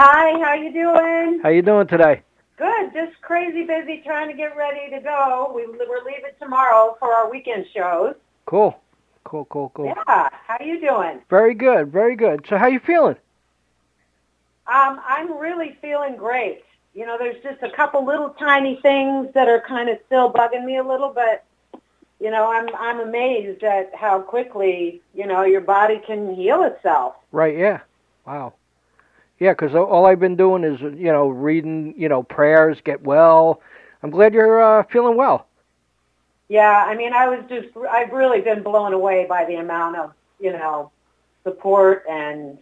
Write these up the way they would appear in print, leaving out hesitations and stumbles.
Hi, how you doing? How you doing today? Good, just crazy busy trying to get ready to go. We're leaving tomorrow for our weekend shows. Cool. Cool. Yeah, how you doing? Very good, very good. So how you feeling? I'm really feeling great. You know, there's just a couple little tiny things that are kind of still bugging me a little, but you know, I'm amazed at how quickly, you know, your body can heal itself. Right, yeah. Wow. Yeah, 'cause all I've been doing is, reading, prayers, get well. I'm glad you're feeling well. Yeah, I mean, I've really been blown away by the amount of, support and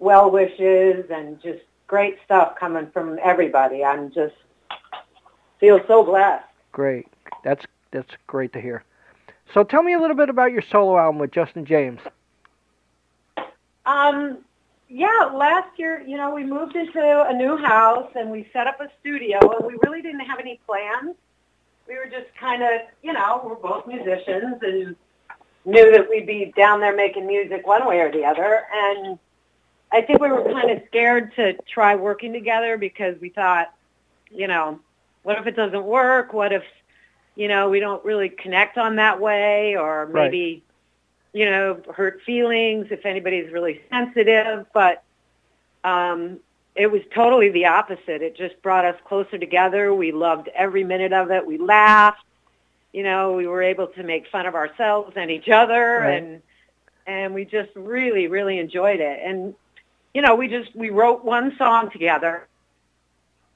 well wishes and just great stuff coming from everybody. I'm just feel so blessed. Great. That's great to hear. So tell me a little bit about your solo album with Justin James. Um, yeah, last year, you know, we moved into a new house and we set up a studio and we really didn't have any plans. We were just kind of, you know, we're both musicians and knew that we'd be down there making music one way or the other. And I think we were kind of scared to try working together because we thought, you know, what if it doesn't work? What if, you know, we don't really connect on that way, or maybe, you know, hurt feelings if anybody's really sensitive. But it was totally the opposite. It just brought us closer together. We loved every minute of it. We laughed. You know, we were able to make fun of ourselves and each other, and we just really, really enjoyed it. And you know, we wrote one song together.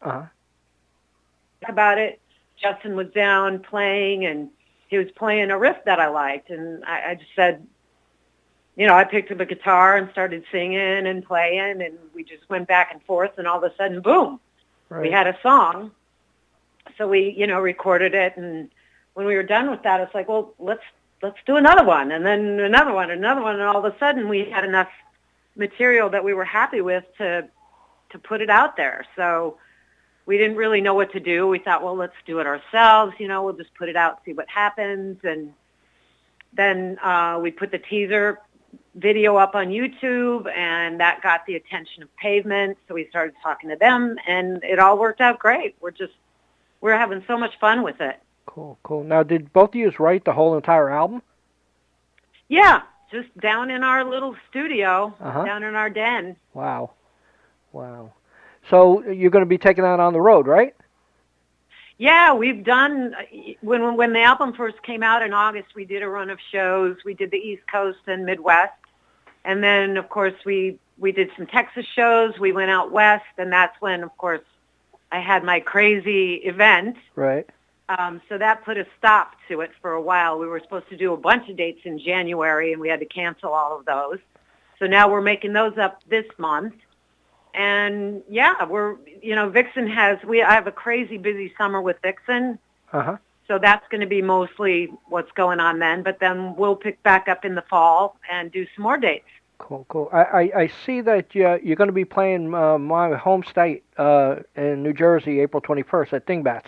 About it. Justin was down playing, and he was playing a riff that I liked, and I just said, you know, I picked up a guitar and started singing and playing, and we just went back and forth, and all of a sudden, boom, we had a song. So we, you know, recorded it, and when we were done with that, it's like, well, let's do another one, and then another one, and all of a sudden we had enough material that we were happy with to put it out there. So we didn't really know what to do. We thought, well, let's do it ourselves. You know, we'll just put it out, see what happens. And then we put the teaser video up on YouTube, and that got the attention of Pavement. So we started talking to them, and it all worked out great. We're having so much fun with it. Cool. Now, did both of you write the whole entire album? Yeah, just down in our little studio, down in our den. Wow. So you're going to be taking that on the road, right? Yeah, we've done, when the album first came out in August, we did a run of shows. We did the East Coast and Midwest. And then, of course, we did some Texas shows. We went out west, and that's when, of course, I had my crazy event. Right. So that put a stop to it for a while. We were supposed to do a bunch of dates in January, and we had to cancel all of those. So now we're making those up this month. And yeah, Vixen I have a crazy busy summer with Vixen. So that's going to be mostly what's going on then. But then we'll pick back up in the fall and do some more dates. Cool. I see that you're going to be playing my home state in New Jersey, April 21st at Dingbatz.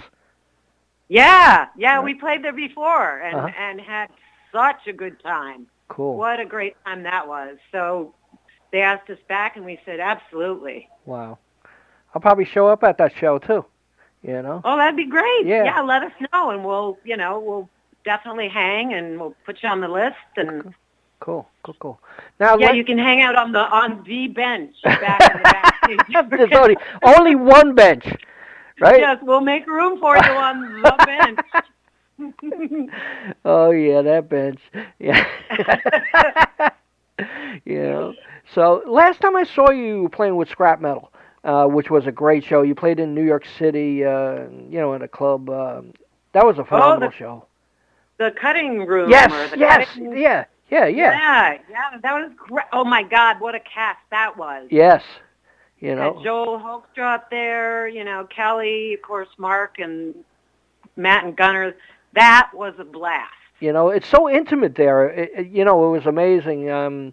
Yeah, we played there before and had such a good time. Cool. What a great time that was. So they asked us back, and we said, absolutely. Wow. I'll probably show up at that show, too, you know? Oh, that'd be great. Yeah, let us know, and we'll definitely hang, and we'll put you on the list. And Cool. Now, you can hang out on the bench back in the backstage. There's only one bench, right? Yes, we'll make room for you on the bench. Oh, yeah, that bench. Yeah. You know. So last time I saw you playing with Scrap Metal, which was a great show. You played in New York City, in a club. That was a phenomenal show. The cutting room. Yes. Yeah. Yeah, that was great. Oh my God, what a cast that was. Yes. You know. Had Joel Hoekstra up there, you know, Kelly, of course, Mark and Matt and Gunnar. That was a blast. You know, it's so intimate there. It was amazing. I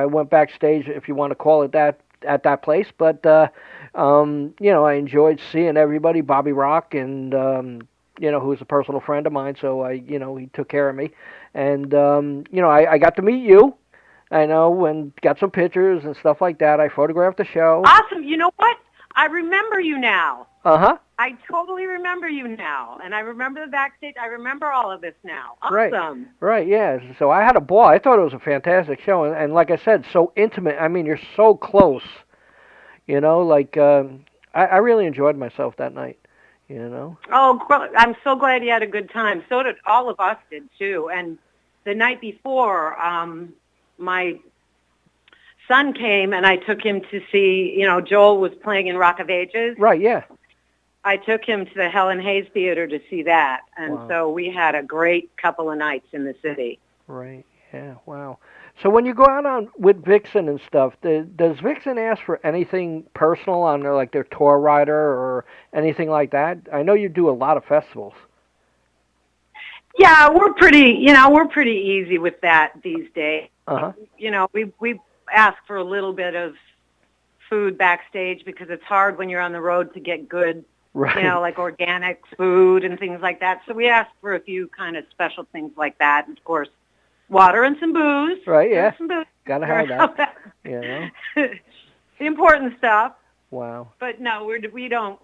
went backstage, if you want to call it that, at that place. But, I enjoyed seeing everybody, Bobby Rock, and, who's a personal friend of mine. So, he took care of me. And, I got to meet you. I know, and got some pictures and stuff like that. I photographed the show. Awesome. You know what? I remember you now. Uh-huh. I totally remember you now, and I remember the backstage. I remember all of this now. Right. Awesome. Right, yeah. So I had a ball. I thought it was a fantastic show, and like I said, so intimate. I mean, you're so close. You know, like I really enjoyed myself that night. You know. Oh, I'm so glad you had a good time. So did all of us did too. And the night before, my son came and I took him to see. Joel was playing in Rockeyez. Right. Yeah. I took him to the Helen Hayes Theater to see that, and Wow. so we had a great couple of nights in the city. Right. Yeah. Wow. So when you go out on with Vixen and stuff, does Vixen ask for anything personal on their like their tour rider or anything like that? I know you do a lot of festivals. Yeah, we're pretty easy with that these days. Uh huh. We ask for a little bit of food backstage because it's hard when you're on the road to get good, Right. like organic food and things like that. So we ask for a few kind of special things like that. And of course, water and some booze. Right. Yeah. Some booze. Gotta have that. You know. The important stuff. Wow. But no, we don't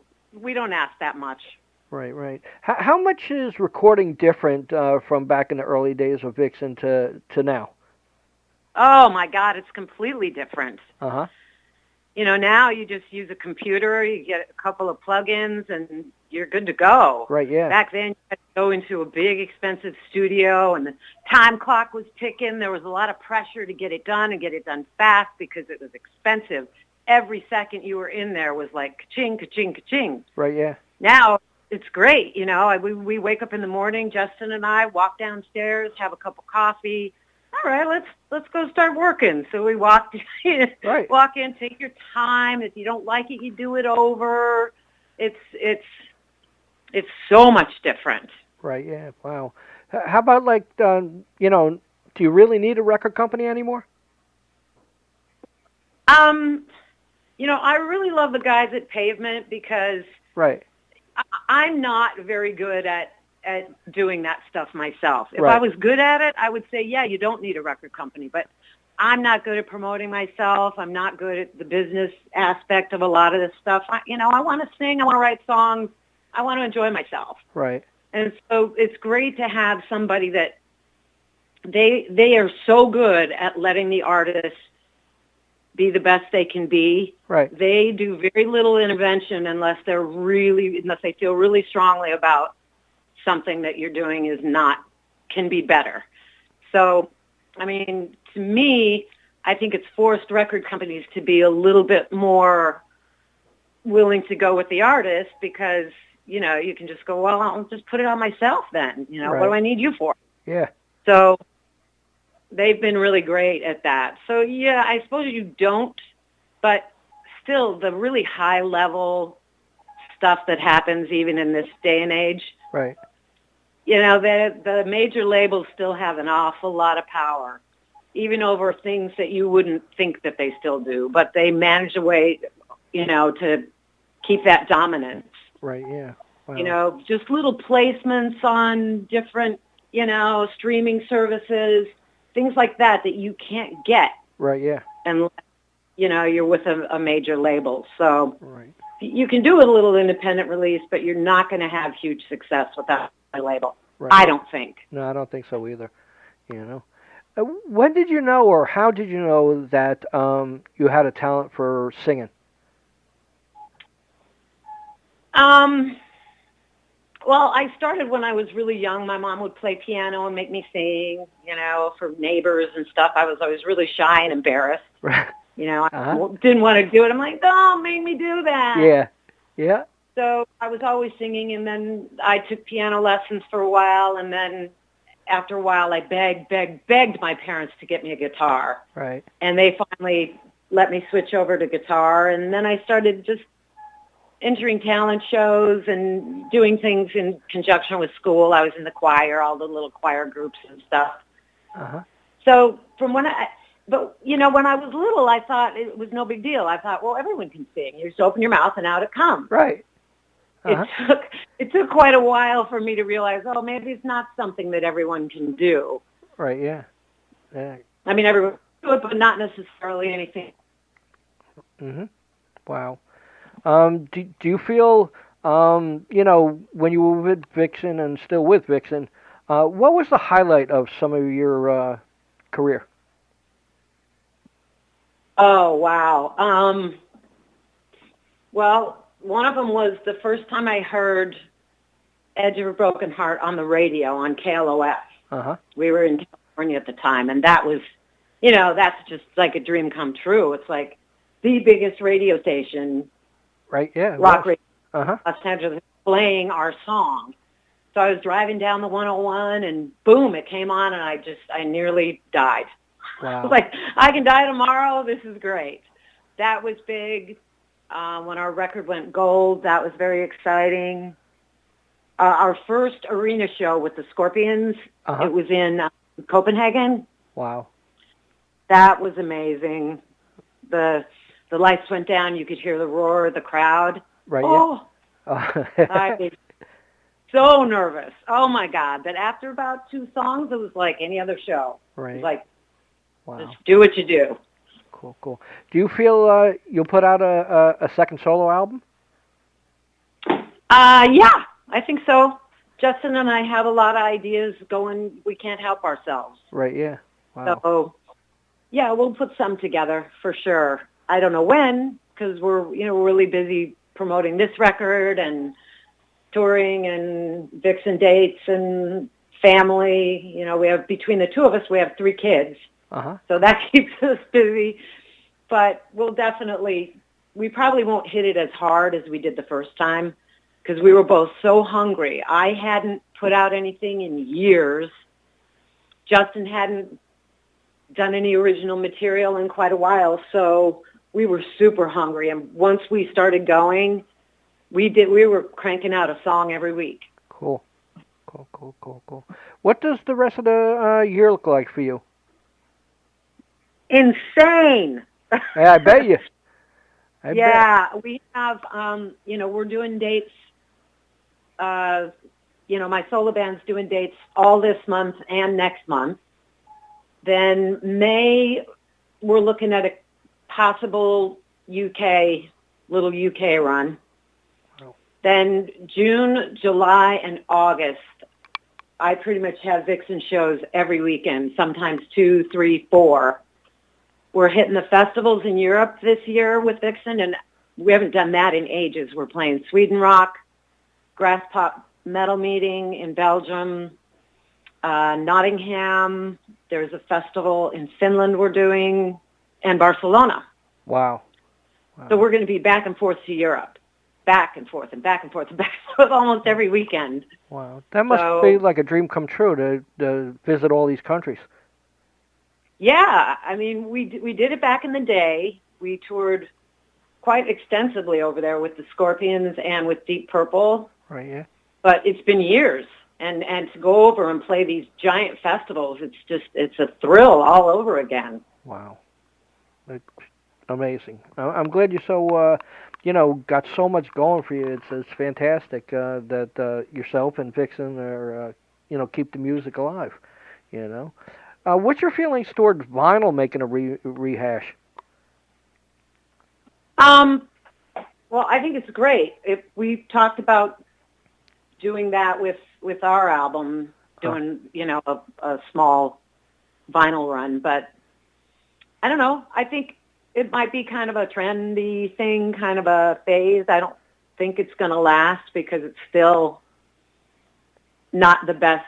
ask that much. Right. Right. How much is recording different from back in the early days of Vixen to now? Oh my God, it's completely different. Uh huh. Now you just use a computer, you get a couple of plugins, and you're good to go. Right. Yeah. Back then, you had to go into a big, expensive studio, and the time clock was ticking. There was a lot of pressure to get it done and get it done fast because it was expensive. Every second you were in there was like ka-ching, ka-ching, ka-ching. Right. Yeah. Now it's great. We wake up in the morning, Justin and I walk downstairs, have a cup of coffee. All right, let's go start working. So we walk Right. walk in, take your time. If you don't like it, you do it over. It's so much different. Right. Yeah. Wow. How about like do you really need a record company anymore? I really love the guys at Pavement because Right. I'm not very good at doing that stuff myself. If Right. I was good at it, I would say, yeah, you don't need a record company. But I'm not good at promoting myself. I'm not good at the business aspect of a lot of this stuff. I want to sing. I want to write songs. I want to enjoy myself. Right. And so it's great to have somebody that they are so good at letting the artist be the best they can be. Right. They do very little intervention unless they feel really strongly about something that you're doing can be better. So, I mean, to me, I think it's forced record companies to be a little bit more willing to go with the artist because, you can just go, well, I'll just put it on myself then. Right. What do I need you for? Yeah. So they've been really great at that. So, yeah, I suppose you don't, but still the really high level stuff that happens even in this day and age, Right. the major labels still have an awful lot of power, even over things that you wouldn't think that they still do. But they manage a way, to keep that dominance. Right. Yeah. Wow. Just little placements on different, streaming services, things like that you can't get Right. Yeah. unless, you're with a major label. So Right. you can do a little independent release, but you're not going to have huge success without a label. Right. I don't think. No, I don't think so either. When did you know, or how did you know that you had a talent for singing? Well, I started when I was really young. My mom would play piano and make me sing, for neighbors and stuff. I was always really shy and embarrassed. Right. I didn't want to do it. I'm like, don't make me do that. Yeah. Yeah. So I was always singing, and then I took piano lessons for a while, and then after a while I begged my parents to get me a guitar. Right. And they finally let me switch over to guitar, and then I started just entering talent shows and doing things in conjunction with school. I was in the choir, all the little choir groups and stuff. Uh-huh. So when I was little, I thought it was no big deal. I thought, well, everyone can sing. You just open your mouth and out it comes. Right. Uh-huh. It took quite a while for me to realize, oh, maybe it's not something that everyone can do. Right. Yeah. Yeah. I mean, everyone to it, but not necessarily anything. Mhm. Wow. Do you feel, when you were with Vixen and still with Vixen, what was the highlight of some of your career? Oh, wow. Well, one of them was the first time I heard Edge of a Broken Heart on the radio on KLOS. Uh-huh. We were in California at the time, and that was, that's just like a dream come true. It's like the biggest radio station, Right. Yeah. It rock was. radio, Uh-huh. Los Angeles, playing our song. So I was driving down the 101, and boom, it came on, and I nearly died. I was Wow. like, I can die tomorrow. This is great. That was big. When our record went gold, that was very exciting. Our first arena show with the Scorpions, Uh-huh. it was in Copenhagen. Wow. That was amazing. The lights went down. You could hear the roar of the crowd. Right. Oh, Yeah. I was so nervous. Oh, my God. But after about 2 songs, it was like any other show. It Right. was like, Wow. just do what you do. Cool. Cool. Do you feel you'll put out a second solo album? Yeah, I think so. Justin and I have a lot of ideas going. We can't help ourselves. Right. Yeah. Wow. So, yeah, we'll put some together for sure. I don't know when, because we're really busy promoting this record and touring and Vixen dates and family. We have, between the two of us, we have 3 kids. Uh-huh. So that keeps us busy. But we probably won't hit it as hard as we did the first time, because we were both so hungry. I hadn't put out anything in years. Justin hadn't done any original material in quite a while, so we were super hungry. And once we started going, we were cranking out a song every week. Cool. Cool. What does the rest of the year look like for you? Insane. Yeah, I bet you. Yeah, we have, we're doing dates. My solo band's doing dates all this month and next month. Then May, we're looking at a possible little UK run. Wow. Then June, July, and August, I pretty much have Vixen shows every weekend, sometimes 2, 3, 4. We're hitting the festivals in Europe this year with Vixen, and we haven't done that in ages. We're playing Sweden Rock, Grass Pop Metal Meeting in Belgium, Nottingham. There's a festival in Finland we're doing, and Barcelona. Wow. So we're going to be back and forth to Europe, back and forth and back and forth and back and forth almost every weekend. Wow. That must be like a dream come true to visit all these countries. Yeah, I mean, we did it back in the day. We toured quite extensively over there with the Scorpions and with Deep Purple. Right, yeah. But it's been years, and to go over and play these giant festivals, it's a thrill all over again. Wow. It's amazing. I'm glad you're so, got so much going for you. It's fantastic that yourself and Vixen are, keep the music alive, What's your feelings towards vinyl making a rehash? Well, I think it's great. We've talked about doing that with our album, doing, a small vinyl run, but I don't know. I think it might be kind of a trendy thing, kind of a phase. I don't think it's going to last because it's still not the best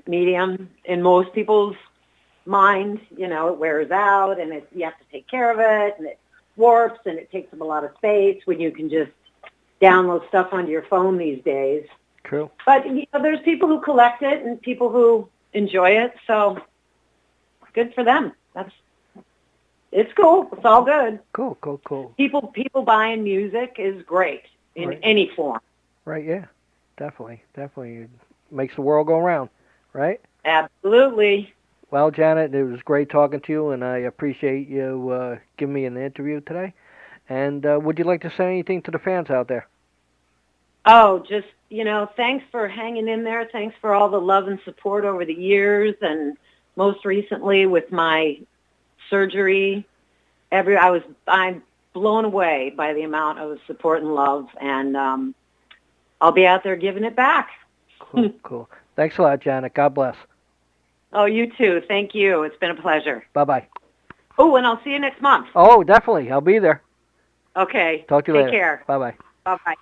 medium in most people's mind. It wears out, and you have to take care of it, and it warps, and it takes up a lot of space when you can just download stuff onto your phone these days. True. But there's people who collect it and people who enjoy it, so good for them. It's cool. It's all good. Cool. People buying music is great in any form. Right. Yeah. Definitely. It makes the world go round. Right? Absolutely. Well, Janet, it was great talking to you, and I appreciate you giving me an interview today. And would you like to say anything to the fans out there? Oh, just, thanks for hanging in there. Thanks for all the love and support over the years, and most recently with my surgery. I'm blown away by the amount of support and love, and I'll be out there giving it back. Cool, cool. Thanks a lot, Janet. God bless. Oh, you too. Thank you. It's been a pleasure. Bye-bye. Oh, and I'll see you next month. Oh, definitely. I'll be there. Okay. Talk to you later. Take care. Bye-bye. Bye-bye.